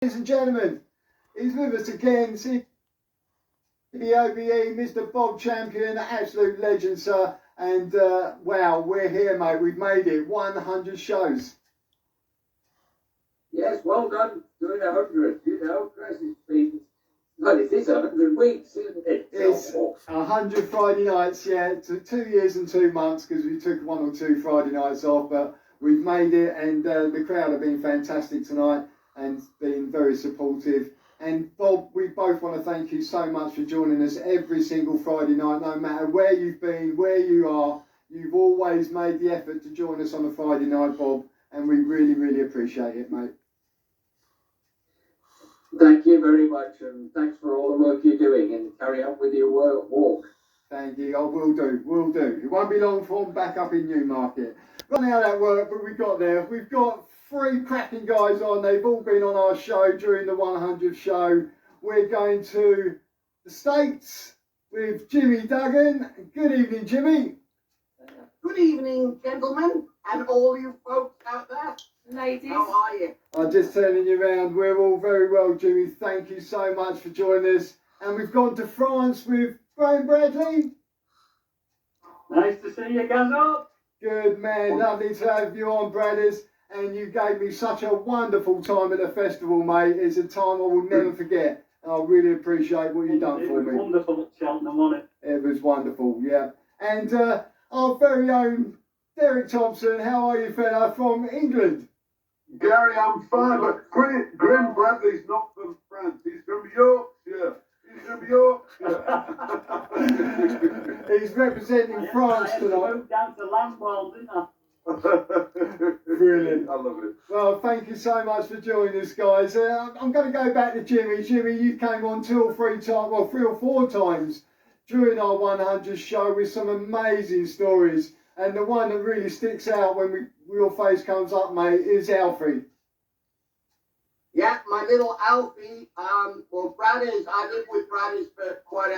Ladies and gentlemen, he's with us again, CBOBE, Mr. Bob Champion, absolute legend, sir. And wow, we're here, mate. We've made it. 100 shows. Yes, well done doing 100. You know, Chris, it's been. Well, it is 100 weeks, isn't it? It's 100 Friday nights, yeah. 2 years and 2 months because we took 1 or 2 Friday nights off, but we've made it, and the crowd have been fantastic tonight and been very supportive. And Bob, we both want to thank you so much for joining us every single Friday night, no matter where you've been, where you are. You've always made the effort to join us on a Friday night, Bob, and we really, really appreciate it, mate. Thank you very much, and thanks for all the work you're doing, and carry on with your walk. Thank you. I will do. It won't be long before I'm back up in Newmarket. Got how that worked, but we got there. We've got 3 cracking guys on. They've all been on our show during the 100th show. We're going to the States with Jimmy Duggan. Good evening, Jimmy. Good evening, gentlemen, and all you folks out there. Ladies. How are you? I'm just turning you around. We're all very well, Jimmy. Thank you so much for joining us. And we've gone to France with Graham Bradley. Nice to see you guys up. Good man. Lovely to have you on, Bradders. And you gave me such a wonderful time at the festival, mate. It's a time I will never forget. And I really appreciate what you've done for me. It was wonderful at Cheltenham, wasn't it? It was wonderful, yeah. And our very own Derek Thompson, how are you, fella, from England? Gary, I'm fine, but Graham Bradley's not from France. He's from Yorkshire. He's representing France tonight. I moved down to Lamwell, didn't I? Brilliant. I love it. Well, thank you so much for joining us, guys. I'm going to go back to Jimmy. Jimmy, you came on 2 or 3 times, well, 3 or 4 times during our 100 show with some amazing stories. And the one that really sticks out when your face comes up, mate, is Alfie. Yeah, my little Alfie. Well, Bradders, I lived with Bradders for quite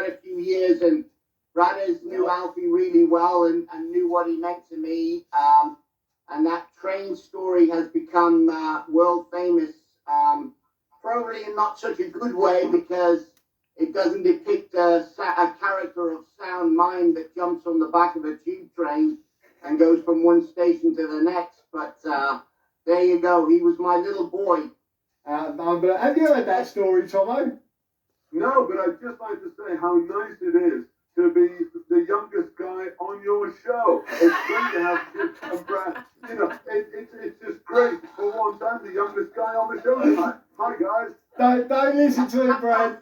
a few years, and Bradders knew Alfie really well and knew what he meant to me. And that train story has become world famous, probably in not such a good way because it doesn't depict a character of sound mind that jumps on the back of a tube train and goes from one station to the next. But there you go. He was my little boy. Have you heard that story, Tommo? No, but I'd just like to say how nice it is to be the youngest guy on your show. It's great to have Brad. You know, it's just great for once I'm the youngest guy on the show tonight. Hi, guys. Don't listen to it, Brad.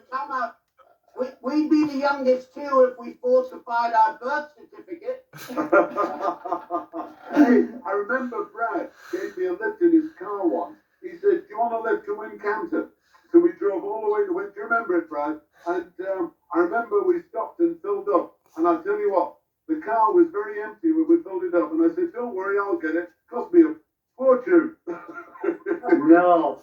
We'd be the youngest too if we falsified our birth certificate. Hey, I remember Brad gave me a lift in his car once. He said, "Do you want a lift to Wincanton?" So we drove all the way to Wincanton. Do you remember it, Brad? And I remember we stopped and filled up. And I'll tell you what, the car was very empty when we filled it up. And I said, "Don't worry, I'll get it. Cost me a fortune." No.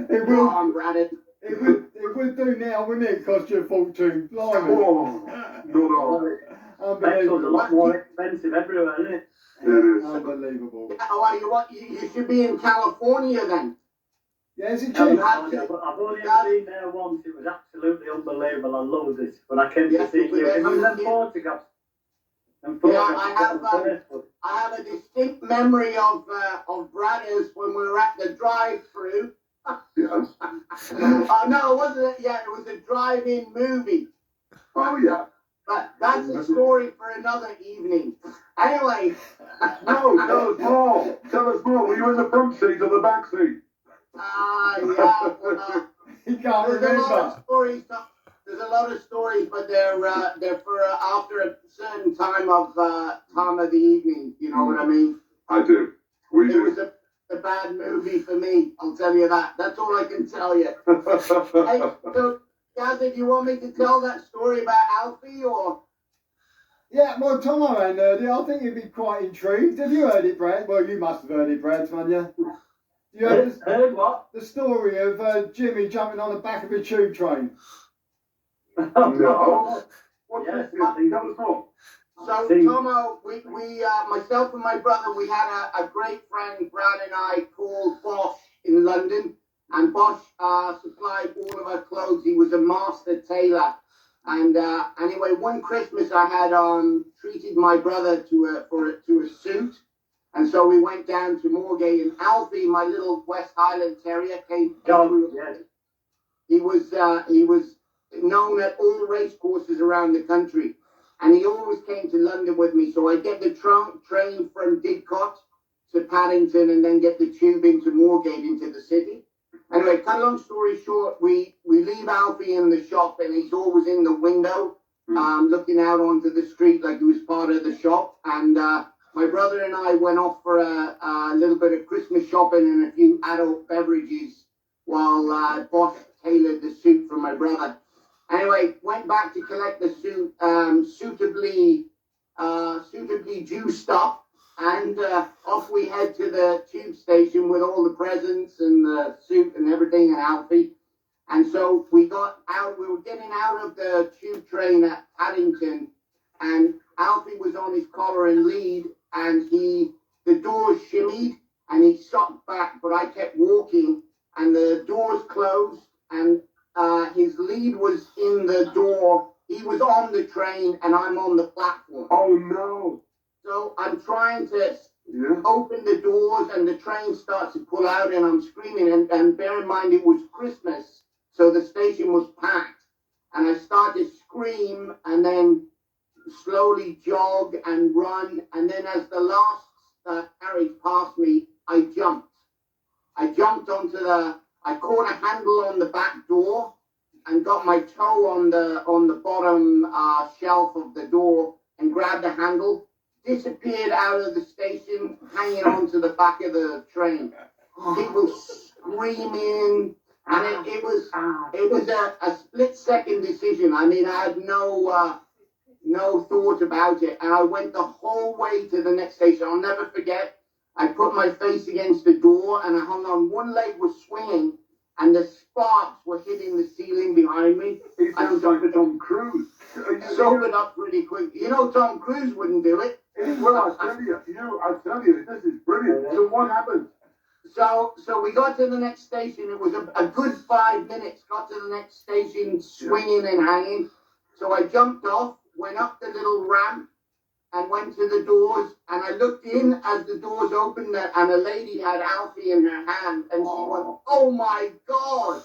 It will. On, Brad. It would do now, wouldn't it? Cost you a fortune. Blimey. Oh, not all. Petrol's a lot more expensive everywhere, isn't it? It is. Unbelievable. You should be in California then. Yeah, is it I've cheap? only ever been there once. It was absolutely unbelievable. I loved it. When I came to see you, remember them photographs? I have a distinct memory of Bradders when we were at the drive-through. Yes. No, it wasn't. Yeah, it was a drive-in movie. Oh, yeah. But that's a story for another evening. Anyway. No, tell us more. Tell us more. Were you in the front seat or the back seat? Yeah. He can't There's remember. a lot of stories. There's a lot of stories, but they're for after a certain time of the evening. You know what I mean? I do. We It do. was a bad movie for me. I'll tell you that. That's all I can tell you. Hey, so, Gaz, if you want me to tell that story about Alfie or? Yeah, well, Tommo hadn't heard it. I think you'd be quite intrigued. Have you heard it, Brad? Well, you must have heard it, Brad, haven't you? You Heard what? the story of Jimmy jumping on the back of a tube train. No. What's Yes, this? Tell us more. So, See. Tommo, myself and my brother, we had a great friend, Brad and I, called Bosch in London. And Bosch supplied all of our clothes. He was a master tailor. And anyway, one Christmas I had treated my brother to a suit. And so we went down to Moorgate, and Alfie, my little West Highland Terrier, came. Yes. He was known at all race courses around the country. And he always came to London with me. So I get the train from Didcot to Paddington and then get the tube into Moorgate into the city. Anyway, cut a long story short, we leave Alfie in the shop and he's always in the window looking out onto the street like he was part of the shop. And my brother and I went off for a little bit of Christmas shopping and a few adult beverages while Bosch tailored the suit for my brother. Anyway, went back to collect the suit, suitably juiced up, and off we head to the tube station with all the presents and the suit and everything and Alfie. And so we got out, we were getting out of the tube train at Paddington, and Alfie was on his collar and lead, and the doors shimmied, and he shot back, but I kept walking, and the doors closed, and his lead was in the door. He was on the train, and I'm on the platform. Oh, no. So I'm trying to open the doors, and the train starts to pull out, and I'm screaming. And bear in mind, it was Christmas, so the station was packed. And I start to scream, and then slowly jog and run. And then as the last carriage passed me, I jumped. I caught a handle on the back door and got my toe on the bottom shelf of the door and grabbed the handle, disappeared out of the station, hanging onto the back of the train. People screaming, and it was a split-second decision. I mean, I had no thought about it, and I went the whole way to the next station. I'll never forget. I put my face against the door and I hung on. One leg was swinging and the sparks were hitting the ceiling behind me. He sounds like a Tom Cruise. Sobered up pretty quick. You know, Tom Cruise wouldn't do it. Well, I tell you, this is brilliant. So what happened? So we got to the next station. It was a good 5 minutes. Got to the next station, swinging and hanging. So I jumped off, went up the little ramp, and went to the doors, and I looked in as the doors opened, and a lady had Alfie in her hand, and she went, "Oh my God,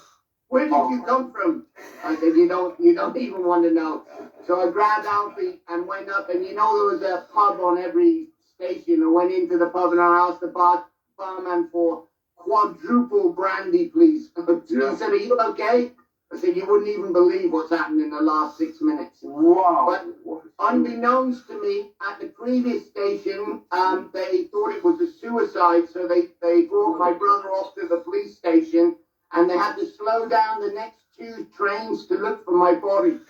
where did you come from?" I said, "You don't even want to know." So I grabbed Alfie and went up, and there was a pub on every station. I went into the pub and I asked the barman for quadruple brandy, please. He said, "Are you okay?" I said, "You wouldn't even believe what's happened in the last 6 minutes." Wow. But unbeknownst to me, at the previous station, they thought it was a suicide, so they brought my brother off to the police station, and they had to slow down the next 2 trains to look for my body.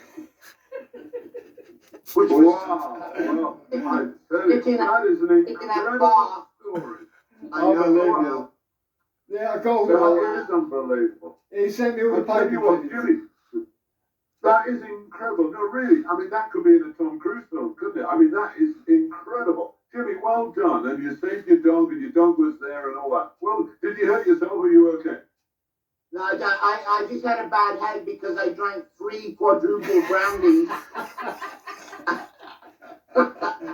Which was Wow. I tell you, that is an incredible story. Unbelievable. Yeah, I got all That is unbelievable. He sent me all the I'll tell paper you what, clippings. Jimmy, that is incredible. No, really, I mean, that could be in a Tom Cruise film, couldn't it? I mean, that is incredible. Jimmy, well done. And you saved your dog, and your dog was there and all that. Well, did you hurt yourself, or are you okay? No, I just had a bad head because I drank 3 quadruple brandies.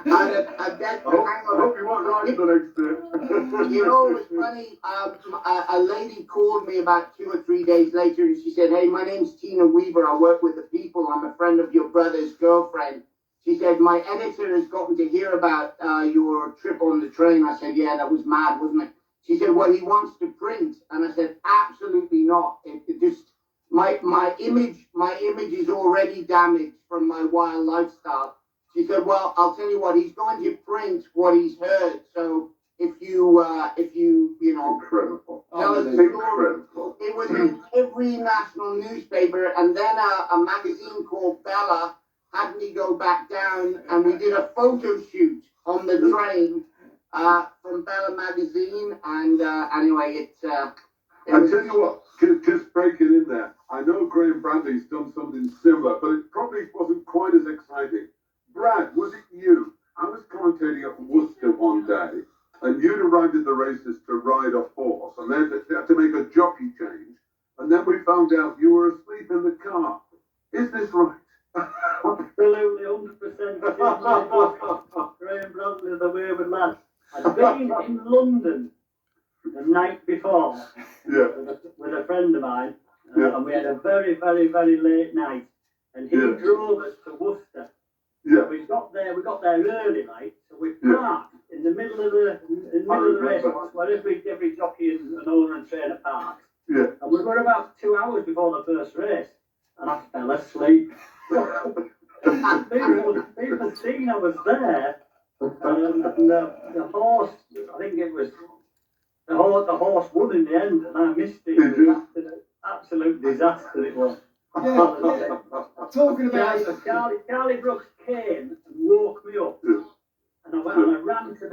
I hope you weren't right the next day. You know, it was funny. A lady called me about 2 or 3 days later, and she said, "Hey, my name's Tina Weaver. I work with the People. I'm a friend of your brother's girlfriend." She said, "My editor has gotten to hear about your trip on the train." I said, "Yeah, that was mad, wasn't it?" She said, "Well, he wants to print," and I said, "Absolutely not. It just my image is already damaged from my wild lifestyle." She said, "Well, I'll tell you what, he's going to print what he's heard. So if you Incredible. tell us the story." It was in every national newspaper, and then a magazine called Bella had me go back down, and we did a photo shoot on the train from Bella magazine, and anyway, I tell you what, just breaking in there, I know Graham Bradley's done something similar, but it probably wasn't quite as exciting. Brad, was it you? I was commentating at Worcester one day, and you'd arrived at the races to ride a horse, and they had to make a jockey change, and then we found out you were asleep in the car. Is this right? Absolutely, 100%. Graham Bradley, the wayward lad. I'd been in London the night before Yeah. with a friend of mine, Yeah. and we had a very, very, very late night, and he Yeah. drove us to Worcester. Yeah. We got there early, like, so we parked in the middle of the race course where every jockey and owner and trainer parks. Yeah. And we were about 2 hours before the first race, and I fell asleep. people seen I was there, and the horse, I think it was the horse won in the end, and I missed it. It was an absolute disaster it was. Yeah. Talking about Charlie Brooks came and woke me up, and I went and I ran into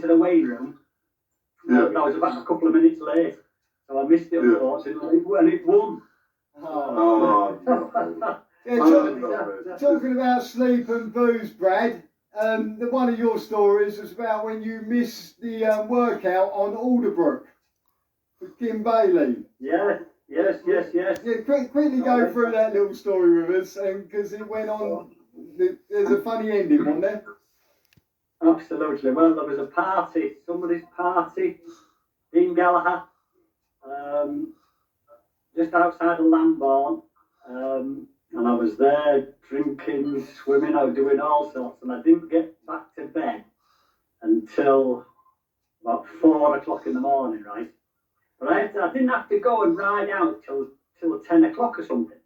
the weighing room. And I was about a couple of minutes late, so I missed it unfortunately, and it won. Yeah, talking about sleep and booze, Brad. One of your stories was about when you missed the workout on Alderbrook for Kim Bailey. Yes. Yeah, quickly go through that little story with us, because it went on. There's a funny ending, wasn't there? Absolutely. Well, there was a party, somebody's party, Dean Gallagher, just outside of Lambourne, and I was there drinking, swimming, I was doing all sorts, and I didn't get back to bed until about 4 o'clock in the morning, right? But I didn't have to go and ride out till 10 o'clock or something.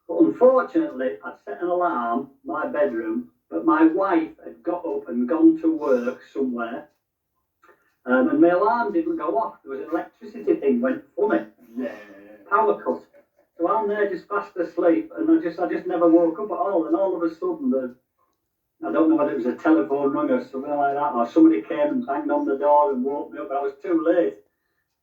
But unfortunately, I'd set an alarm, my bedroom, but my wife had got up and gone to work somewhere, and my alarm didn't go off. There was an electricity thing went funny. Yeah. Power cut. So I'm there just fast asleep, and I just never woke up at all. And all of a sudden, I don't know whether it was a telephone rung or something like that, or somebody came and banged on the door and woke me up, but I was too late.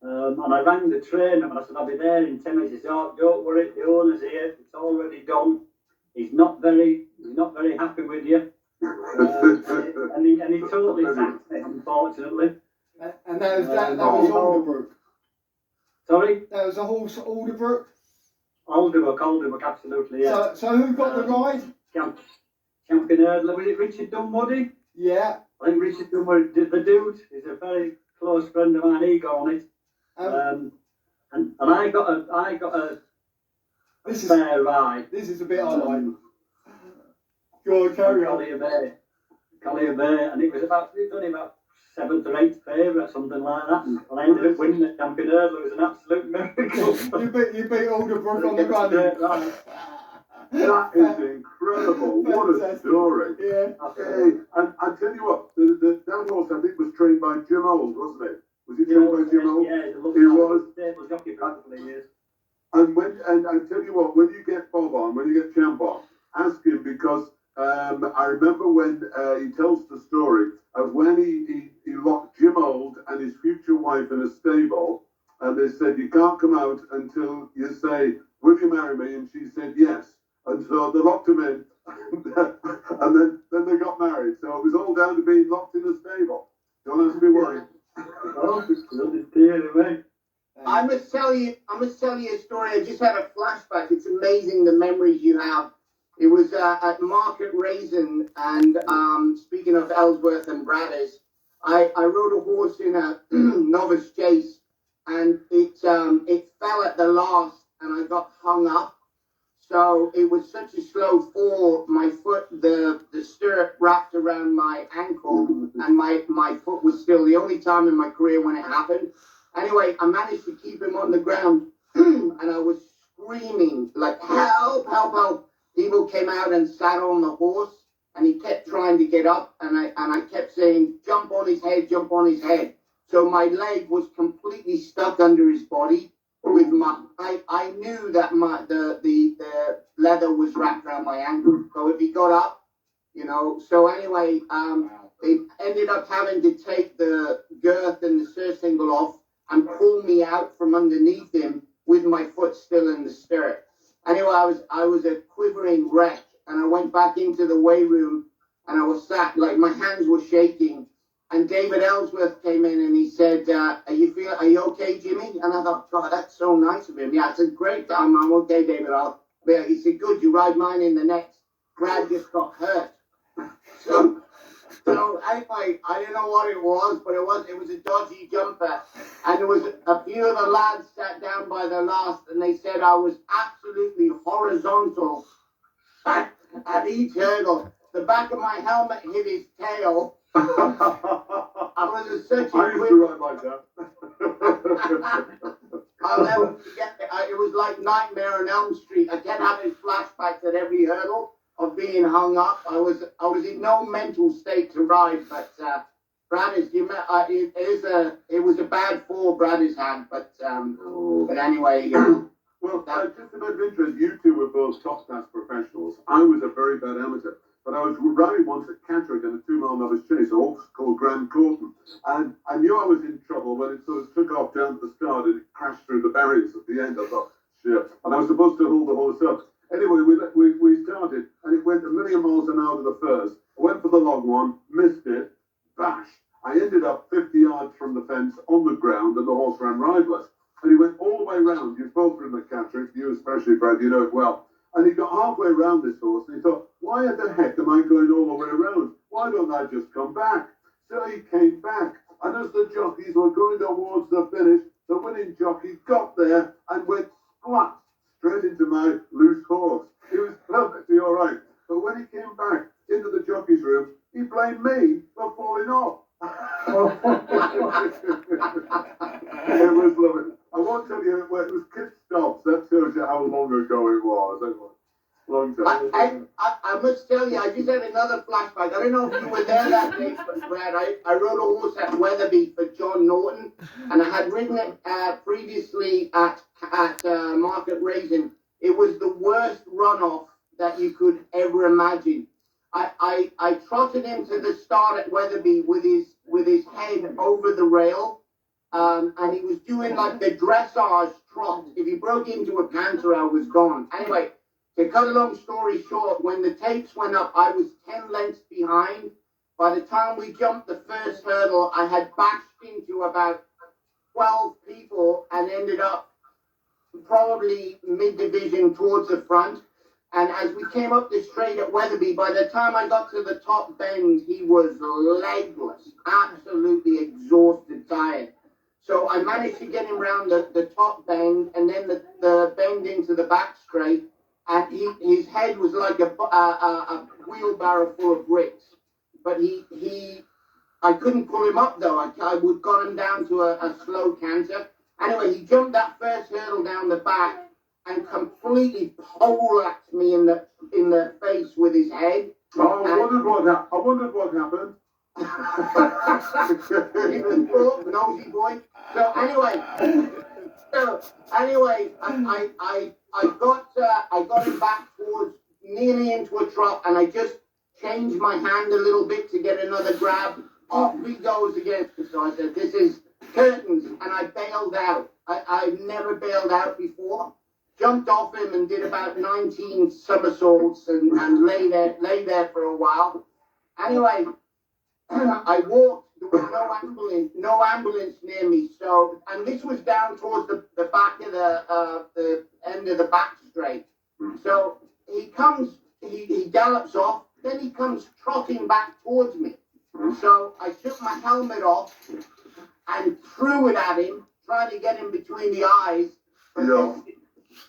And I rang the trainer and I said, I'll be there in 10 minutes. He said, oh, don't worry, the owner's here. It's already done. He's not very happy with you. And he totally sacked me, unfortunately. And that was Alderbrook. Sorry? That was a horse, Alderbrook. Alderbrook, absolutely, yeah. So who got the ride? Champion hurdler. Was it Richard Dunwoody? Yeah. I think Richard Dunwoody, the dude, is a very close friend of mine. He got on it. And I got a fair ride. This is a bit I like. Go on, carry on. Collier Bay, and it was only about 7th or 8th favourite, something like that. And I ended up winning the champion hurdle. It was an absolute miracle. you beat Alderbrook on the run. That is incredible. What a story. Yeah. Hey, and I tell you what, that horse I think was trained by Jim Old, wasn't it? Was he trained by Jim Old? Yeah, he was. Stable jockey for a couple of years. And I tell you what, when you get Bob on, when you get Champ on, ask him, because I remember when he tells the story of when he locked Jim Old and his future wife in a stable, and they said, you can't come out until you say, will you marry me? And she said yes. And so they locked him in, and then they got married. So it was all down to being locked in a stable. Don't have to be worried. I must tell you a story. I just had a flashback. It's amazing the memories you have. It was at Market Raisin, and speaking of Ellsworth and Bradders, I rode a horse in a novice chase, and it fell at the last, and I got hung up. So it was such a slow fall. My foot, the stirrup wrapped around my ankle, and my foot was still, the only time in my career when it happened. Anyway, I managed to keep him on the ground, and I was screaming like, help, help, help. People came out and sat on the horse, and he kept trying to get up, and I kept saying, jump on his head, jump on his head. So my leg was completely stuck under his body. With I knew that the leather was wrapped around my ankle. So if he got up, So anyway, they ended up having to take the girth and the surcingle off and pull me out from underneath him with my foot still in the stirrup. Anyway, I was a quivering wreck, and I went back into the weigh room, and I was sat, like, my hands were shaking. And David Ellsworth came in and he said, are you okay, Jimmy? And I thought, God, that's so nice of him. Yeah, I said, great, I'm okay, David. He said, good, you ride mine in the next. Brad just got hurt. So anyway, I don't know what it was, but it was a dodgy jumper. And there was a few of the lads sat down by the last, and they said I was absolutely horizontal at each hurdle. The back of my helmet hit his tail. I was such a I used to ride like that. I'll never forget it. It was like Nightmare on Elm Street. I kept having flashbacks at every hurdle of being hung up. I was in no mental state to ride, but Bradders, it was a bad fall Bradders had, but anyway. Well, just a bit of interest, you two were both top class professionals. I was a very bad amateur. But I was riding once at Catterick in a 2-mile novice chase, a horse called Grand Corton. And I knew I was in trouble when it sort of took off down to the start and it crashed through the barriers at the end. I thought, shit. And I was supposed to hold the horse up. Anyway, we started, and it went a million miles an hour to the first. I went for the long one, missed it, bash. I ended up 50 yards from the fence on the ground, and the horse ran riderless. And he went all the way round. You've both ridden at Catterick, you especially, Brad, you know it well. And he got halfway around this horse, and he thought, why the heck am I going all the way around? Why don't I just come back? So he came back, and as the jockeys were going towards the finish, the winning jockey got there and went splat straight into my loose horse. He was perfectly all right. But when he came back into the jockey's room, he blamed me for falling off. It was lovely. I won't tell you, it was kid stops. That tells you how long ago it was. It was a long time. I must tell you, I just had another flashback. I don't know if you were there that day, Brad. I rode a horse at Weatherby for John Norton, and I had ridden it previously at Market Raisin. It was the worst runoff that you could ever imagine. I trotted him to the start at Weatherby with his head over the rail, and he was doing like the dressage trot. If he broke into a canter, I was gone. Anyway, to cut a long story short, when the tapes went up, I was 10 lengths behind. By the time we jumped the first hurdle, I had bashed into about 12 people and ended up probably mid-division towards the front. And as we came up the straight at Weatherby, by the time I got to the top bend, he was legless, absolutely exhausted, tired. So I managed to get him round the top bend and then the bend into the back straight. And his head was like a wheelbarrow full of bricks. But I couldn't pull him up though. I would got him down to a slow canter. Anyway, he jumped that first hurdle down the back and completely poleaxed me in the face with his head. Oh, I wondered what happened. Nosy boy. So anyway, I got him back towards nearly into a trot, and I just changed my hand a little bit to get another grab. Off he goes again. So I said, "This is curtains," and I bailed out. I've never bailed out before. Jumped off him and did about 19 somersaults and lay there for a while. Anyway, I walked. There was no ambulance near me. So, and this was down towards the back of the end of the back straight. So he gallops off. Then he comes trotting back towards me. So I took my helmet off and threw it at him, trying to get him between the eyes. Yeah.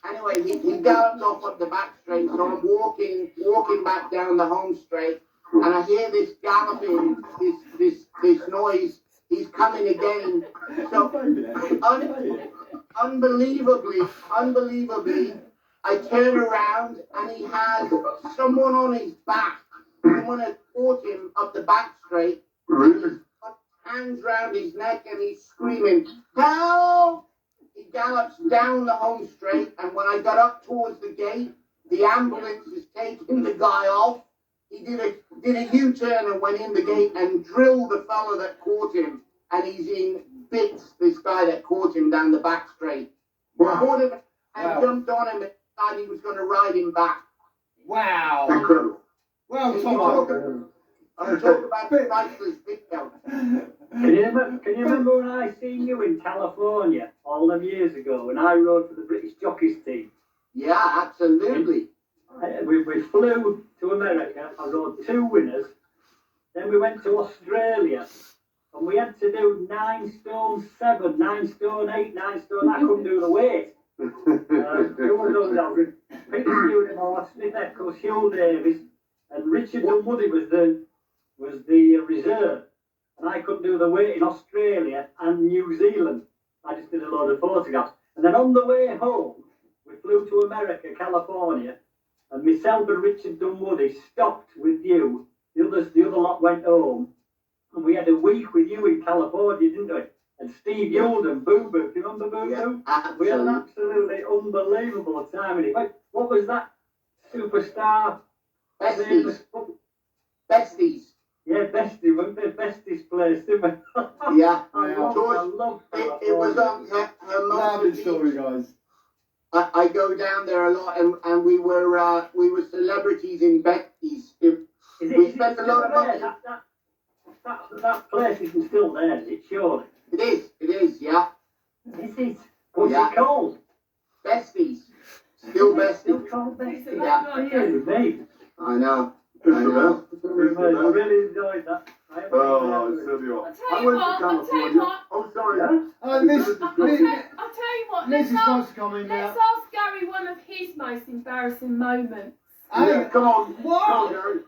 Anyway, he gallops off up the back straight, so I'm walking back down the home straight, and I hear this galloping, this noise. He's coming again. So, unbelievably, I turn around and he has someone on his back. Someone had caught him up the back straight. And he's got hands round his neck and he's screaming, "Help!" He gallops down the home straight, and when I got up towards the gate, the ambulance is taking the guy off. He did a U-turn and went in the gate and drilled the fellow that caught him, and he's in bits, this guy that caught him down the back straight. Wow. Caught him and jumped on him and decided he was going to ride him back. Wow. Incredible. Well, You Tommo. talk about priceless video. Can you remember when I seen you in California all them years ago when I rode for the British jockeys team? Yeah, absolutely. We flew to America. I rode 2 winners. Then we went to Australia. And we had to do 9 stone 7, 9 stone 8, 9 stone. I couldn't do the weight. Who was on that? Peter Stewart, Smith Eccles, Hugh Davis, and Richard Dunwoody was the reserve. And I couldn't do the weight in Australia and New Zealand. I just did a load of photographs. And then on the way home, we flew to America, California, and myself and Richard Dunwoody stopped with you. The other lot went home. And we had a week with you in California, didn't we? And Steve Yulden, Boo Boo, do you remember Boo Boo? Yeah, We had an absolutely unbelievable time in it. Wait, what was that superstar? Besties. Besties. Yeah, Bestie, weren't they? Bestie's place, didn't we? Yeah. I loved It was on her Lovely mother's story, guys. I go down there a lot, and we were celebrities in Becky's. We spent a lot of money. That place isn't still there, is it? Surely. It is, yeah. Is it? What's Yeah. it called? Besties. Still Still Besties. called Bestie. Yeah. Really, me. I know. It's I the know. best. I It's the best. really enjoyed that. Oh, it's so you I'll are. tell I you went what, to I'll tell you California. what. Oh, sorry. Yeah? Oh, Miss, I'll tell you what, let's Mrs. wants ask, to come in let's now. ask Gary one of his most embarrassing moments. Yeah, come on. Come on, What? Gary.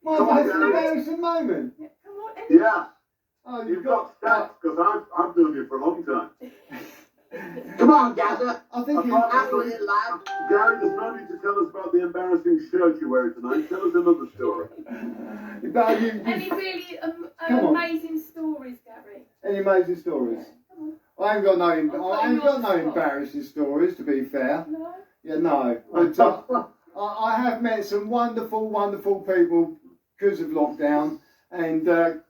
What Come on, was an Gary. embarrassing moment? Yeah, come on, any- Yeah, Oh, you've got stats because I've known you for a long time. Come on, Gazza. I think he, Apart Have a from- little lad. Gary, there's no need to tell us about the embarrassing shirt you're wearing tonight. Tell us another story. but Any really Come on. amazing stories, Gary? any amazing stories? Come I ain't got no, I'm putting I ain't you got on no the spot. embarrassing stories, to be fair. on. No? Yeah, no. But I have met some wonderful, wonderful people because of lockdown, and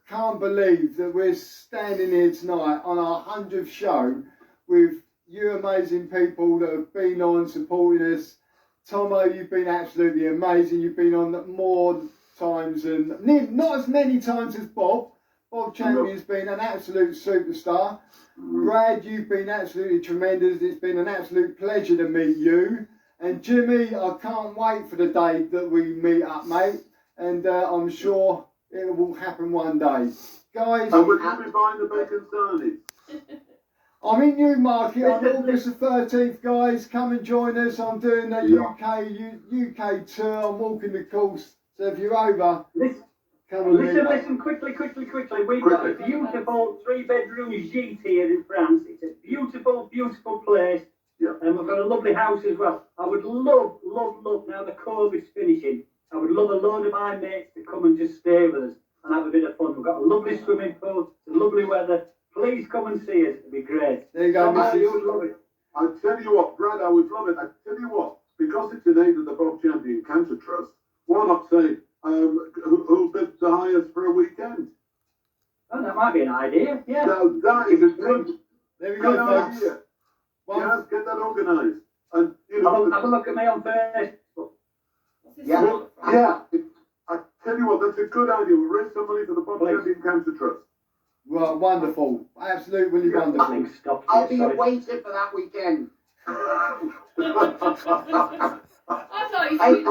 can't believe that we're standing here tonight on our 100th show with you amazing people that have been on supporting us. Tommo, you've been absolutely amazing. You've been on more times than, not as many times as Bob. Bob Champion's been an absolute superstar. Brad, you've been absolutely tremendous. It's been an absolute pleasure to meet you. And Jimmy, I can't wait for the day that we meet up, mate. And I'm sure it will happen one day. Guys, And will you be buying the bacon sarnies? I'm in Newmarket on August the 13th, guys. Come and join us. I'm doing the UK tour. I'm walking the course. So if you're over, come and meet us. Listen, quickly. We've got a beautiful 3-bedroom gîte here in France. It's a beautiful, beautiful place. Yeah. And we've got a lovely house as well. I would love, now the COVID's finishing, I would love a load of my mates to come and just stay with us and have a bit of fun. We've got a lovely swimming pool, it's lovely weather. Please come and see us, it'd be great. There you go, Somebody Mrs. would love it. I tell you what, Brad, I would love it. I tell you what, because it's in aid of the Bob Champion Cancer Trust, why not say who'll bid the highest for a weekend? Oh, that might be an idea, yeah. Now that is a good There we go, folks. idea. Well, Yes, get that organised. And you Have a know, look at me on Facebook. What's this Yeah. all from? yeah. I tell you what, that's a good idea. We'll raise some money for the Bob Please. Champion Cancer Trust. well, wonderful. Absolutely wonderful. Nothing stops I'll you, be a sorry. waiter for that weekend. I thought you I should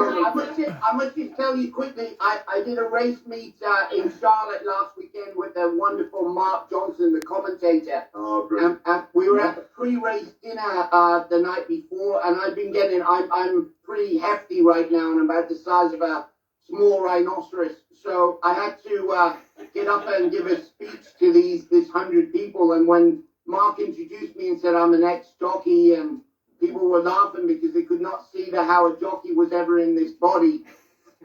must just tell you quickly, I did a race meet in Charlotte last weekend with the wonderful Mark Johnson, the commentator. Oh, brilliant. And we were at the pre-race dinner the night before, and I've been getting, I'm pretty hefty right now, and I'm about the size of a small rhinoceros. So I had to get up and give a speech to this 100 people, and when Mark introduced me and said I'm an ex-jockey, and people were laughing because they could not see how a jockey was ever in this body.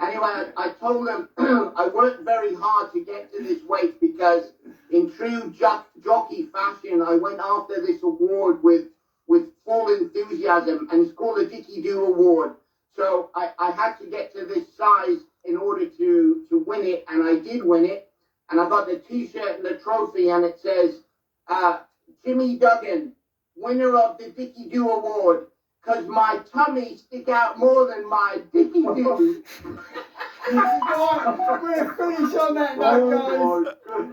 Anyway, I told them I worked very hard to get to this weight because in true jockey fashion, I went after this award with full enthusiasm, and it's called the Dickie Doo Award. So I had to get to this size in order to win it, and I did win it. And I got the T-shirt and the trophy, and it says, Jimmy Duggan, winner of the Dickie Doo Award. because my tummy stick out more than my dicky do. Right, we're finished on that note, guys.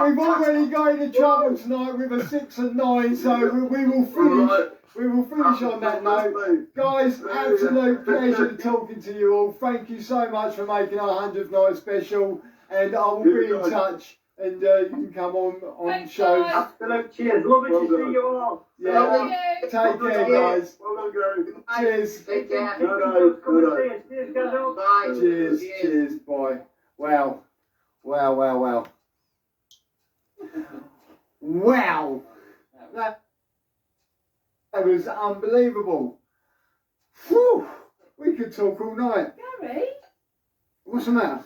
We've already got into trouble tonight with a 6 and 9, so we will finish. We will finish on that note. Guys, absolute pleasure talking to you all. Thank you so much for making our 100th night special, and I will be in touch. And you can come on Thanks, shows. guys. Absolute cheers. Lovely to see you all. Yeah. Love you. Take care, guys. Well done, Gary. Cheers. Take care. Come and see us. Cheers, guys. Bye. Cheers. Cheers, boy. Wow. Wow, wow, wow. Wow. That was unbelievable. Whew. We could talk all night. Gary? What's the matter?